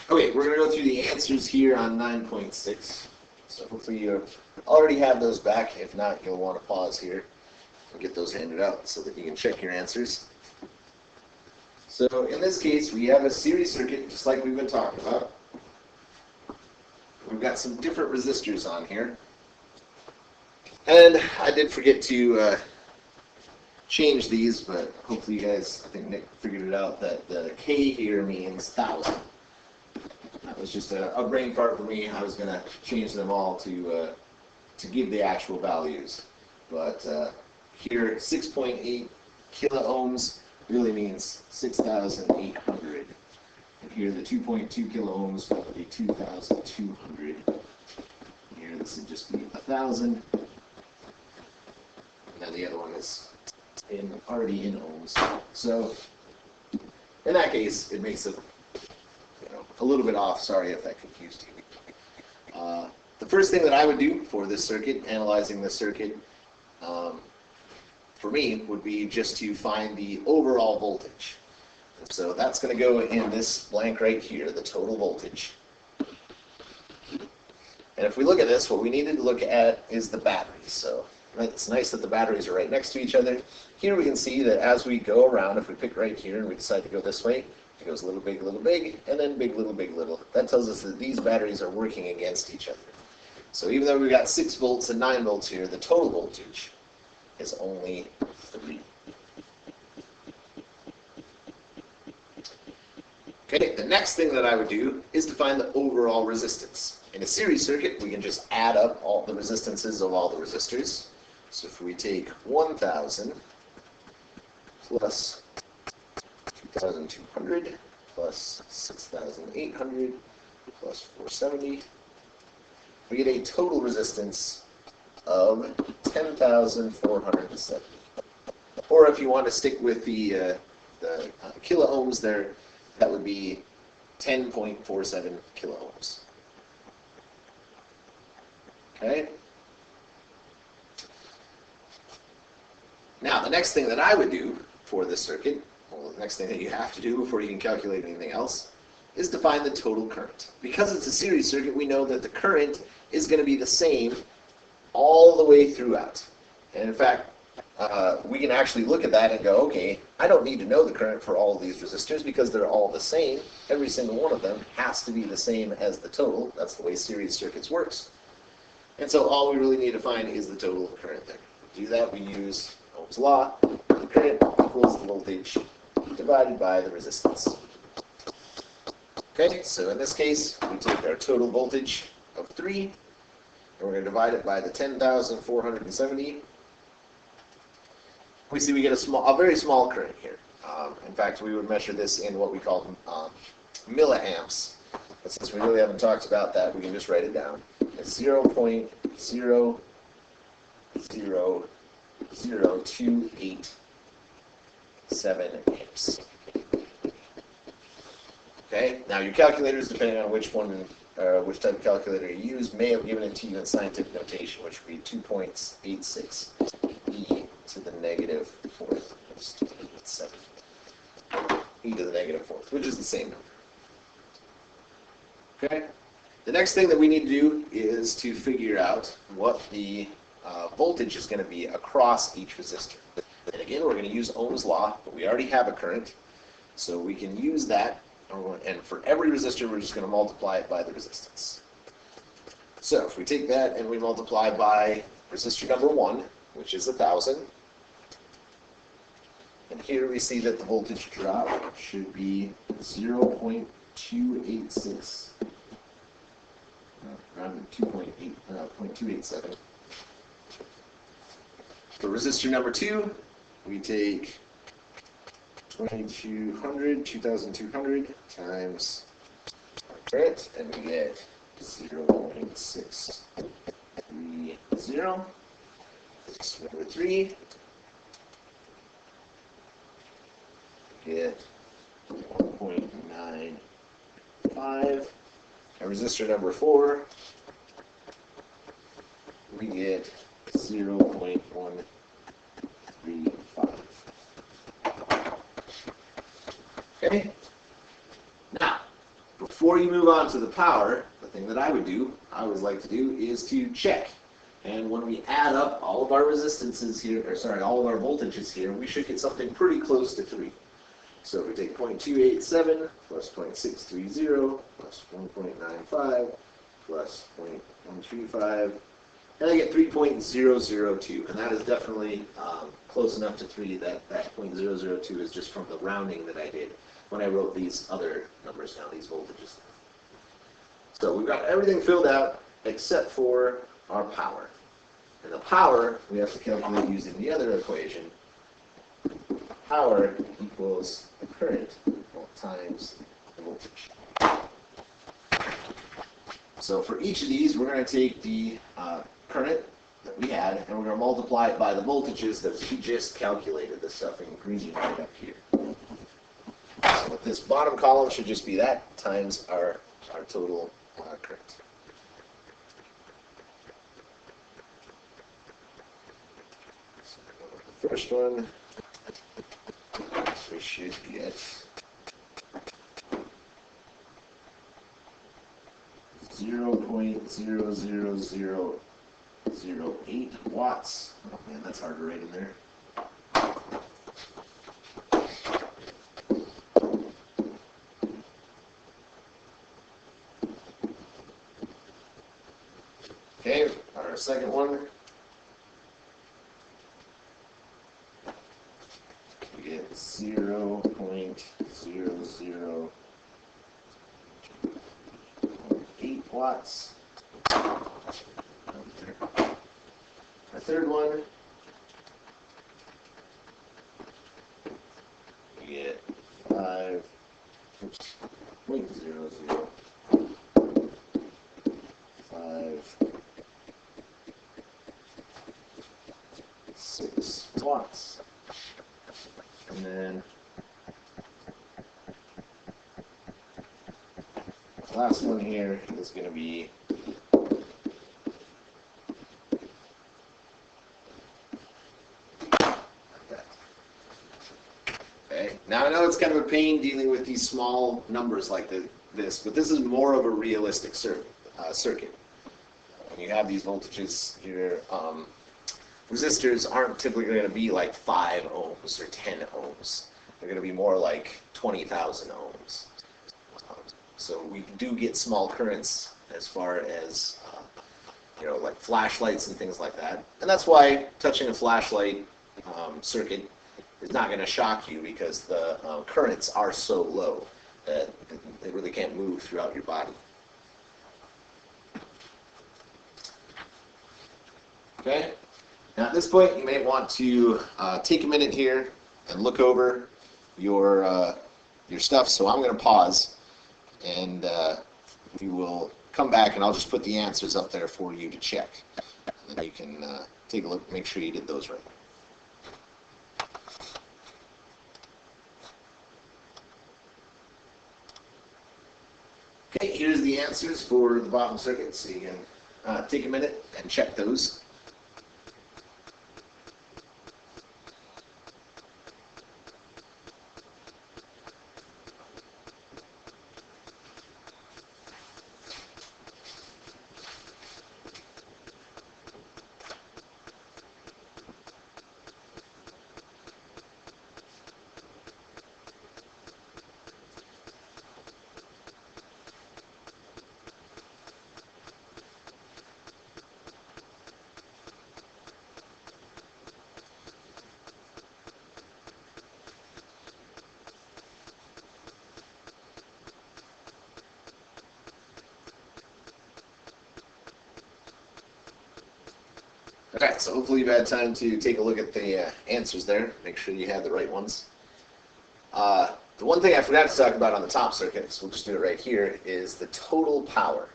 Okay, we're going to go through the answers here on 9.6. So hopefully you already have those back. If not, you'll want to pause here and get those handed out so that you can check your answers. So in this case, we have a series circuit, just like we've been talking about. We've got some different resistors on here. And I did forget to change these, but hopefully you guys, I think Nick figured it out, that the K here means 1,000. That was just a brain fart for me. I was going to change them all to give the actual values. But here, 6.8 kiloohms really means 6,800. And here, the 2.2 kiloohms will be 2,200. Here, this would just be 1,000. And then the other one is already in ohms. So, in that case, it makes it a little bit off. Sorry if that confused you. The first thing that I would do for this circuit, analyzing this circuit, for me, would be just to find the overall voltage. So that's going to go in this blank right here, the total voltage. And if we look at this, what we needed to look at is the batteries. So it's nice that the batteries are right next to each other. Here we can see that as we go around, if we pick right here and we decide to go this way, it goes little, big, and then big, little, big, little. That tells us that these batteries are working against each other. So even though we've got 6 volts and 9 volts here, the total voltage is only 3. Okay, the next thing that I would do is to find the overall resistance. In a series circuit, we can just add up all the resistances of all the resistors. So if we take 1,000 plus 2,200 plus 6,800 plus 470, we get a total resistance of 10,470. Or if you want to stick with the kiloohms there, that would be 10.47 kiloohms. Okay? Now, the next thing that I would do for this circuit, well, the next thing that you have to do before you can calculate anything else, is to find the total current. Because it's a series circuit, we know that the current is going to be the same all the way throughout. And in fact, we can actually look at that and go, okay, I don't need to know the current for all of these resistors because they're all the same. Every single one of them has to be the same as the total. That's the way series circuits works. And so all we really need to find is the total current there. To do that, we use Ohm's law. The current equals the voltage divided by the resistance. Okay, so in this case, we take our total voltage of 3, and we're going to divide it by the 10,470. We see we get a very small current here. In fact, we would measure this in what we call milliamps. But since we really haven't talked about that, we can just write it down. It's 0.0000287 amps. Okay. Now your calculators, depending on which type of calculator you use, may have given it to you in scientific notation, which would be 2.86 e to the negative fourth. 2.87 e to the negative fourth, which is the same number. Okay. The next thing that we need to do is to figure out what the voltage is going to be across each resistor. And again, we're going to use Ohm's law, but we already have a current, so we can use that. And for every resistor, we're just going to multiply it by the resistance. So if we take that and we multiply by resistor number 1, which is 1,000, and here we see that the voltage drop should be 0.286. Around 0.287. For resistor number 2, we take 2,200 times our current, and we get 0.630. Resistor number 3, we get 1.95. And resistor number 4, we get 0.135. Okay? Now, before you move on to the power, the thing that I always like to do, is to check. And when we add up all of our resistances here, or sorry, all of our voltages here, we should get something pretty close to 3. So if we take 0.287 plus 0.630 plus 1.95 plus 0.135, and I get 3.002, and that is definitely close enough to 3. That 0.002 is just from the rounding that I did when I wrote these other numbers down, these voltages. So we've got everything filled out except for our power. And the power we have to calculate using the other equation. Power equals the current times the voltage. So for each of these, we're going to take the current that we had, and we're going to multiply it by the voltages that we just calculated, the stuff in green right up here. So with this bottom column should just be that times our total current. So the first one, we should get 0.00008 watts. Oh man, that's hard to write in there. Okay, our second one, we get 0.008 watts. Our third one, we get 5.005.6 watts. And then the last one here is going to be Now, I know it's kind of a pain dealing with these small numbers like this, but this is more of a realistic circuit. When you have these voltages here, resistors aren't typically going to be like 5 ohms or 10 ohms. They're going to be more like 20,000 ohms. So we do get small currents as far as, like flashlights and things like that. And that's why touching a flashlight circuit is not going to shock you, because the currents are so low that they really can't move throughout your body. Okay? Now at this point, you may want to take a minute here and look over your stuff. So I'm going to pause, and we will come back, and I'll just put the answers up there for you to check. And then you can take a look, make sure you did those right. Okay, here's the answers for the bottom circuit, so you can take a minute and check those. Okay, so hopefully you've had time to take a look at the answers there, make sure you had the right ones. The one thing I forgot to talk about on the top circuit, so we'll just do it right here, is the total power.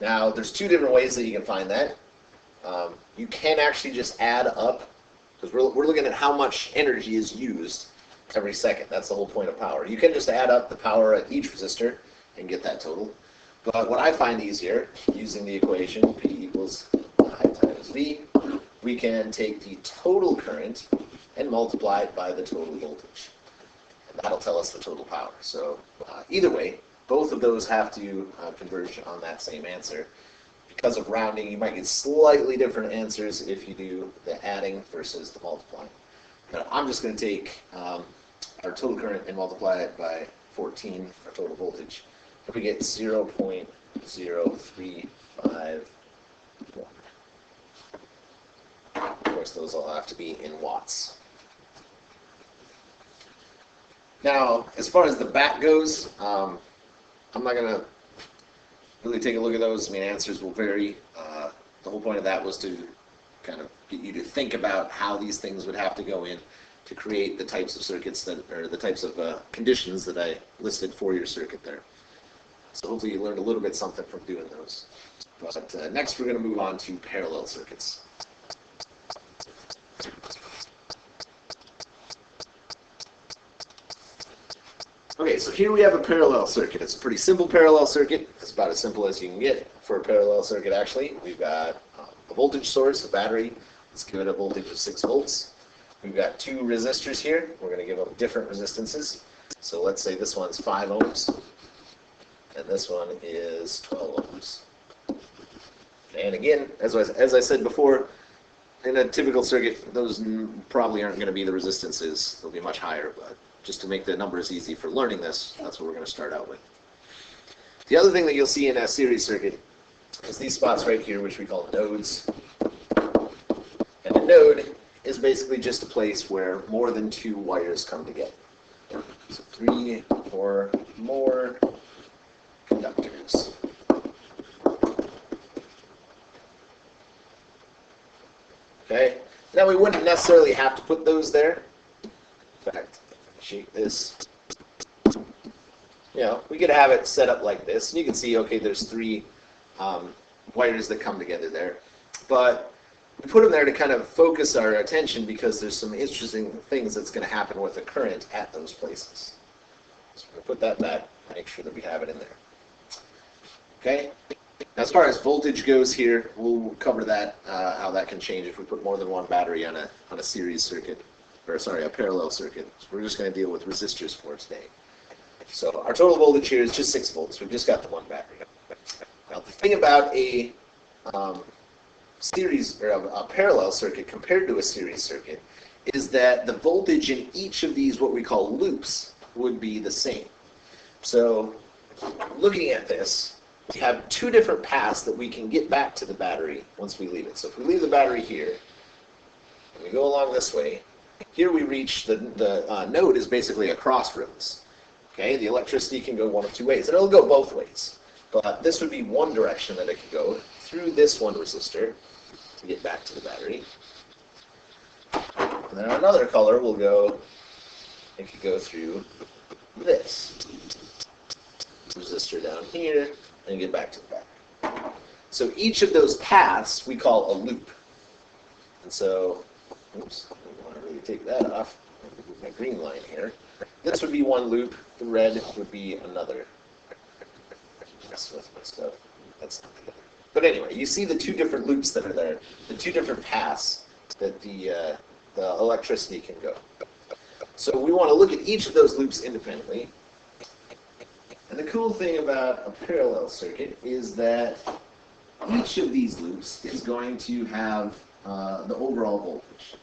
Now, there's two different ways that you can find that. You can actually just add up, because we're looking at how much energy is used every second. That's the whole point of power. You can just add up the power at each resistor and get that total. But what I find easier, using the equation, P equals I times V, we can take the total current and multiply it by the total voltage. And that'll tell us the total power. So either way, both of those have to converge on that same answer. Because of rounding, you might get slightly different answers if you do the adding versus the multiplying. But I'm just going to take our total current and multiply it by 14, our total voltage. And we get 0.0351. Of course, those all have to be in watts. Now, as far as the back goes, I'm not going to really take a look at those. I mean, answers will vary. The whole point of that was to kind of get you to think about how these things would have to go in to create the types of circuits that, or the types of conditions that I listed for your circuit there. So hopefully you learned a little bit something from doing those. But next we're going to move on to parallel circuits. Okay, so here we have a parallel circuit. It's a pretty simple parallel circuit. It's about as simple as you can get for a parallel circuit, actually. We've got a voltage source, a battery. Let's give it a voltage of 6 volts. We've got 2 resistors here. We're going to give them different resistances. So let's say this one's 5 ohms, and this one is 12 ohms. And again, as I said before, in a typical circuit, those probably aren't going to be the resistances. They'll be much higher, but just to make the numbers easy for learning this, that's what we're going to start out with. The other thing that you'll see in a series circuit is these spots right here, which we call nodes. And a node is basically just a place where more than 2 wires come together. So 3 or more conductors. Okay? Now we wouldn't necessarily have to put those there. In fact, shake this. You know, we could have it set up like this. And you can see, okay, there's 3 wires that come together there. But we put them there to kind of focus our attention because there's some interesting things that's going to happen with the current at those places. So we're going to put that back, make sure that we have it in there. Okay? Now, as far as voltage goes here, we'll cover that, how that can change if we put more than one battery on a series circuit, or sorry, a parallel circuit. So we're just going to deal with resistors for today. So our total voltage here is just 6 volts. We've just got the one battery. Now, the thing about a series or a parallel circuit compared to a series circuit is that the voltage in each of these, what we call loops, would be the same. So looking at this, we have 2 different paths that we can get back to the battery once we leave it. So if we leave the battery here, and we go along this way, here we reach the node is basically a crossroads. Okay, the electricity can go one of 2 ways, and it'll go both ways. But this would be one direction that it could go, through this one resistor to get back to the battery. And then another color will go, it could go through this resistor down here and get back to the battery. So each of those paths we call a loop. And so, oops, I don't want to really take that off. My green line here. This would be one loop, the red would be another. Mess with my stuff. That's not together. But anyway, you see the 2 different loops that are there, the 2 different paths that the electricity can go. So we want to look at each of those loops independently. And the cool thing about a parallel circuit is that each of these loops is going to have the overall voltage.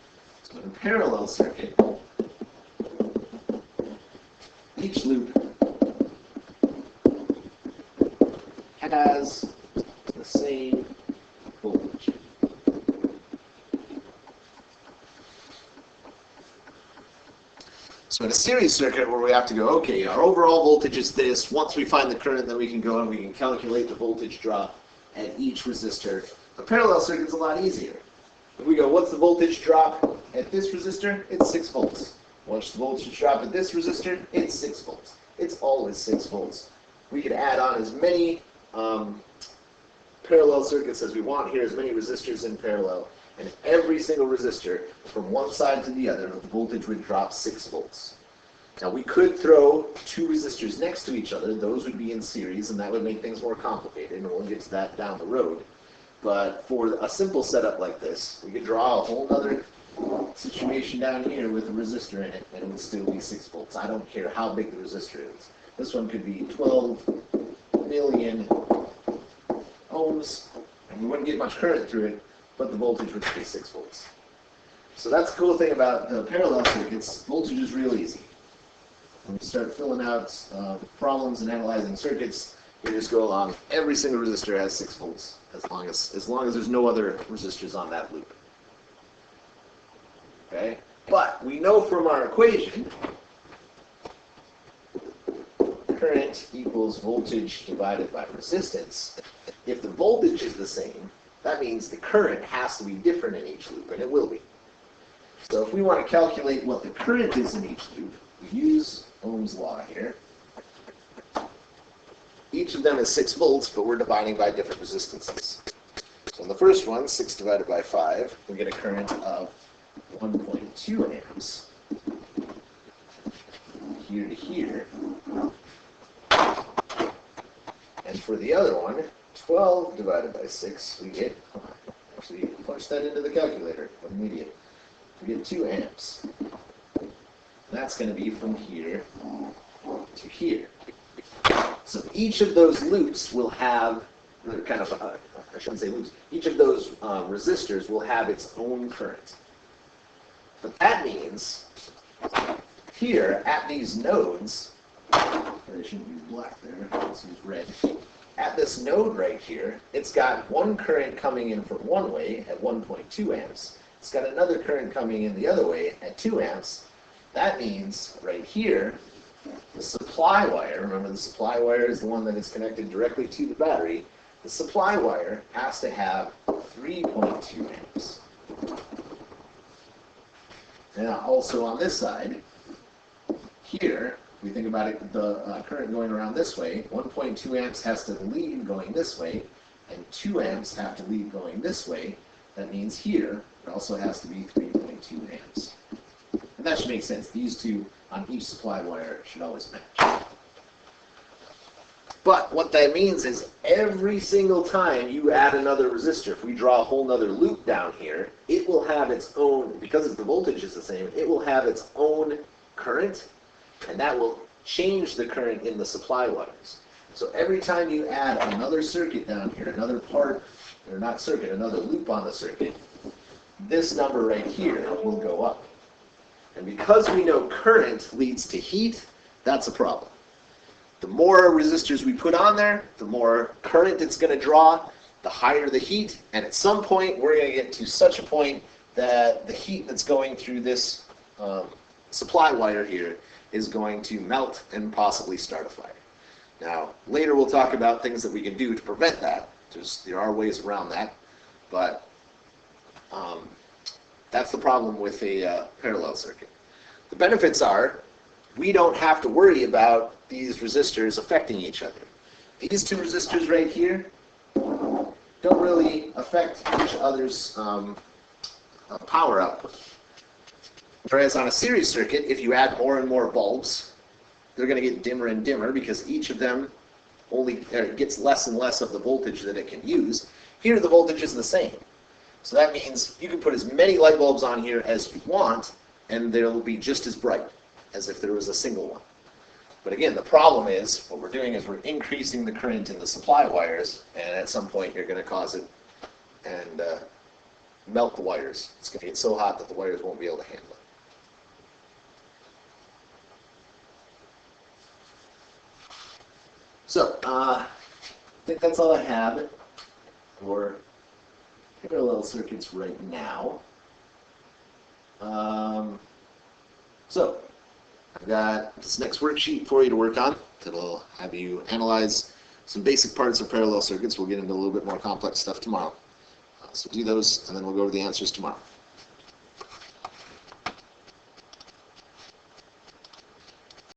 So in a parallel circuit, each loop has the same voltage. So in a series circuit where we have to go, okay, our overall voltage is this. Once we find the current, then we can go and we can calculate the voltage drop at each resistor. A parallel circuit's a lot easier. If we go, what's the voltage drop at this resistor? It's 6 volts. What's the voltage drop at this resistor? It's 6 volts. It's always 6 volts. We could add on as many parallel circuits as we want here, as many resistors in parallel, and every single resistor from one side to the other, the voltage would drop 6 volts. Now we could throw 2 resistors next to each other. Those would be in series, and that would make things more complicated, and we'll get to that down the road. But for a simple setup like this, we could draw a whole other situation down here with a resistor in it, and it would still be 6 volts. I don't care how big the resistor is. This one could be 12 million ohms, and we wouldn't get much current through it, but the voltage would be 6 volts. So that's the cool thing about the parallel circuits. Voltage is real easy. When you start filling out problems and analyzing circuits, you just go along. Every single resistor has 6 volts, as long as there's no other resistors on that loop. Okay? But we know from our equation, current equals voltage divided by resistance. If the voltage is the same, that means the current has to be different in each loop, and it will be. So if we want to calculate what the current is in each loop, we use Ohm's law here. Each of them is 6 volts, but we're dividing by different resistances. So in the first one, 6 divided by 5, we get a current of 1.2 amps here to here. And for the other one, 12 divided by 6, we get, actually punch that into the calculator, what an idiot. We get 2 amps. That's going to be from here to here. So each of those loops will have, kind of, I shouldn't say loops, each of those resistors will have its own current. But that means here at these nodes, they shouldn't use black there, let's use red. At this node right here, it's got one current coming in from one way at 1.2 amps. It's got another current coming in the other way at 2 amps. That means right here, the supply wire, remember the supply wire is the one that is connected directly to the battery, the supply wire has to have 3.2 amps. Now also on this side, here, we think about it, the current going around this way, 1.2 amps has to lead going this way, and 2 amps have to lead going this way. That means here, it also has to be 3.2 amps. And that should make sense. These two on each supply wire should always match. But what that means is every single time you add another resistor, if we draw a whole nother loop down here, it will have its own, because the voltage is the same, it will have its own current, and that will change the current in the supply wires. So every time you add another circuit down here, another part, or not circuit, another loop on the circuit, this number right here will go up. And because we know current leads to heat, that's a problem. The more resistors we put on there, the more current it's going to draw, the higher the heat, and at some point we're going to get to such a point that the heat that's going through this supply wire here is going to melt and possibly start a fire. Now, later we'll talk about things that we can do to prevent that. There are ways around that, but that's the problem with a parallel circuit. The benefits are we don't have to worry about these resistors affecting each other. These two resistors right here don't really affect each other's power output. Whereas on a series circuit, if you add more and more bulbs, they're going to get dimmer and dimmer because each of them only gets less and less of the voltage that it can use. Here the voltage is the same. So that means you can put as many light bulbs on here as you want, and they'll be just as bright as if there was a single one. But again, the problem is, what we're doing is we're increasing the current in the supply wires, and at some point you're going to cause it and melt the wires. It's going to get so hot that the wires won't be able to handle it. So, I think that's all I have for parallel circuits right now. So, I've got this next worksheet for you to work on that'll have you analyze some basic parts of parallel circuits. We'll get into a little bit more complex stuff tomorrow. So do those, and then we'll go over the answers tomorrow.